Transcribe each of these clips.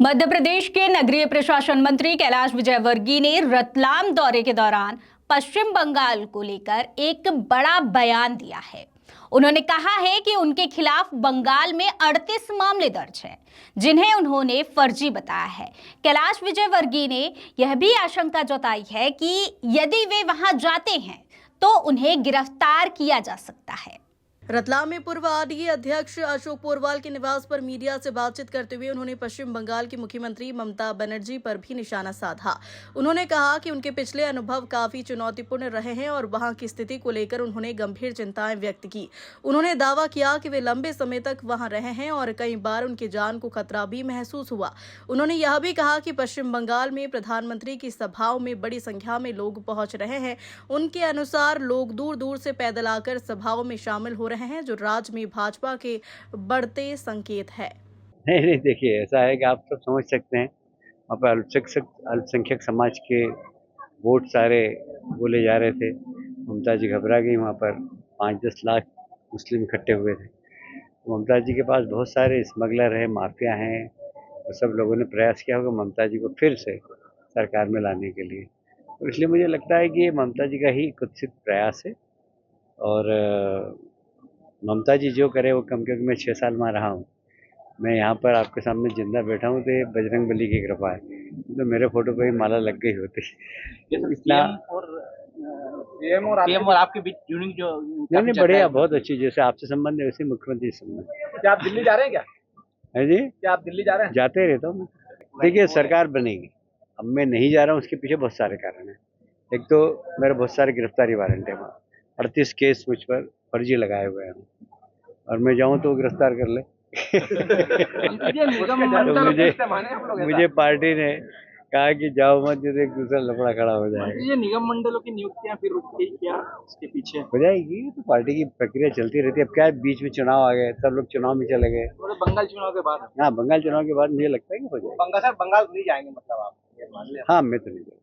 मध्य प्रदेश के नगरीय प्रशासन मंत्री कैलाश विजयवर्गीय ने रतलाम दौरे के दौरान पश्चिम बंगाल को लेकर एक बड़ा बयान दिया है। उन्होंने कहा है कि उनके खिलाफ बंगाल में 38 मामले दर्ज हैं, जिन्हें उन्होंने फर्जी बताया है। कैलाश विजयवर्गीय ने यह भी आशंका जताई है कि यदि वे वहां जाते हैं तो उन्हें गिरफ्तार किया जा सकता है। रतलाम में पूर्व आरडीए अध्यक्ष अशोक पोरवाल के निवास पर मीडिया से बातचीत करते हुए उन्होंने पश्चिम बंगाल की मुख्यमंत्री ममता बनर्जी पर भी निशाना साधा। उन्होंने कहा कि उनके पिछले अनुभव काफी चुनौतीपूर्ण रहे हैं और वहां की स्थिति को लेकर उन्होंने गंभीर चिंताएं व्यक्त की। उन्होंने दावा किया कि वे लंबे समय तक वहां रहे हैं और कई बार उनकी जान को खतरा भी महसूस हुआ। उन्होंने यह भी कहा कि पश्चिम बंगाल में प्रधानमंत्री की सभाओं में बड़ी संख्या में लोग पहुंच रहे हैं। उनके अनुसार लोग दूर दूर से पैदल आकर सभाओं में शामिल हो रहे हैं, जो राज्य में भाजपा के बढ़ते संकेत है। नहीं, देखिए ऐसा है कि आप सब समझ सकते हैं, वहाँ पर अल्पसंख्यक समाज के वोट सारे बोले जा रहे थे। ममता जी घबरा गई, वहाँ पर 5-10 लाख मुस्लिम इकट्ठे हुए थे। ममता जी के पास बहुत सारे स्मगलर हैं, माफिया हैं, और सब लोगों ने प्रयास किया होगा ममता जी को फिर से सरकार में लाने के लिए। और इसलिए मुझे लगता है कि ये ममता जी का ही कुत्सित प्रयास है। और ममता जी जो करे वो कम, क्योंकि मैं 6 साल में रहा हूँ, मैं यहाँ पर आपके सामने जिंदा बैठा हूँ तो ये बजरंगबली की कृपा है। तो मेरे फोटो पे ही माला लग गई होती। ये तो सीएम और आपके बीच ट्यूनिंग जो नहीं बढ़िया, बहुत अच्छी, जैसे आपसे संबंध है वैसे मुख्यमंत्री से संबंध। क्या आप दिल्ली जा रहे हैं? क्या है जी, क्या आप दिल्ली जा रहे हैं? जाते रहता हूँ। देखिए सरकार बनेगी, अब मैं नहीं जा रहा हूँ, उसके पीछे बहुत सारे कारण हैं। एक तो मेरे बहुत सारे गिरफ्तारी वारंट है, वहाँ 38 केस मुझ पर फर्जी लगाए हुए हैं, और मैं जाऊँ तो गिरफ्तार कर ले। तो मुझे पार्टी ने कहा कि जाओ मत, जैसे एक दूसरा लफड़ा खड़ा हो जाएगा। ये निगम मंडलों की नियुक्तियां फिर रुक गई क्या इसके पीछे? हो जाएगी, तो पार्टी की प्रक्रिया चलती रहती है। अब क्या है, बीच में चुनाव आ गए, सब लोग चुनाव में चले गए। बंगाल चुनाव के बाद? हाँ, बंगाल चुनाव के बाद मुझे लगता है कि हो जाएगा। बंगाल नहीं जाएंगे मतलब आप ये मान लिया? हाँ, मैं तो नहीं जाऊँगा।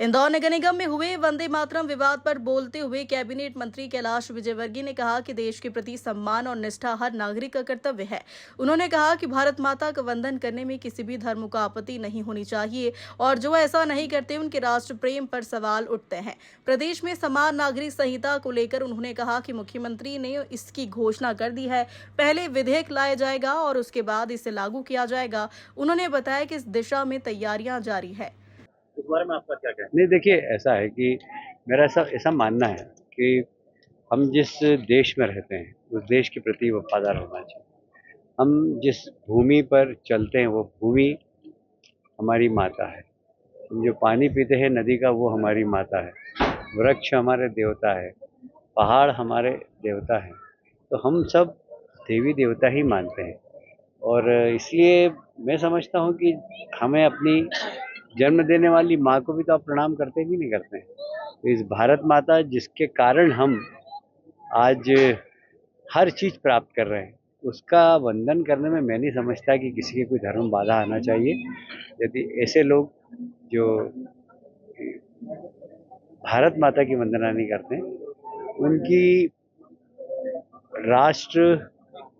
इंदौर नगर निगम में हुए वंदे मातरम विवाद पर बोलते हुए कैबिनेट मंत्री कैलाश विजयवर्गीय ने कहा कि देश के प्रति सम्मान और निष्ठा हर नागरिक का कर्तव्य है। उन्होंने कहा कि भारत माता का वंदन करने में किसी भी धर्म को आपत्ति नहीं होनी चाहिए और जो ऐसा नहीं करते उनके राष्ट्र प्रेम पर सवाल उठते हैं। प्रदेश में समान नागरिक संहिता को लेकर उन्होंने कहा कि मुख्यमंत्री ने इसकी घोषणा कर दी है। पहले विधेयक लाया जाएगा और उसके बाद इसे लागू किया जाएगा। उन्होंने बताया कि इस दिशा में तैयारियां जारी है। इस बारे में आपका क्या कहना है? नहीं, देखिए ऐसा है कि मेरा ऐसा मानना है कि हम जिस देश में रहते हैं उस देश के प्रति वफादार होना चाहिए। हम जिस भूमि पर चलते हैं वो भूमि हमारी माता है। हम जो पानी पीते हैं नदी का, वो हमारी माता है। वृक्ष हमारे देवता है, पहाड़ हमारे देवता हैं। तो हम सब देवी देवता ही मानते हैं, और इसलिए मैं समझता हूँ कि हमें अपनी जन्म देने वाली माँ को भी तो आप प्रणाम करते भी नहीं करते हैं। तो इस भारत माता जिसके कारण हम आज हर चीज़ प्राप्त कर रहे हैं, उसका वंदन करने में मैं नहीं समझता कि किसी के कोई धर्म बाधा आना चाहिए। यदि ऐसे लोग जो भारत माता की वंदना नहीं करते, उनकी राष्ट्र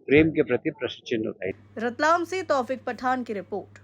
प्रेम के प्रति प्रश्न चिन्ह उठाइए। रतलाम से तौफिक पठान की रिपोर्ट।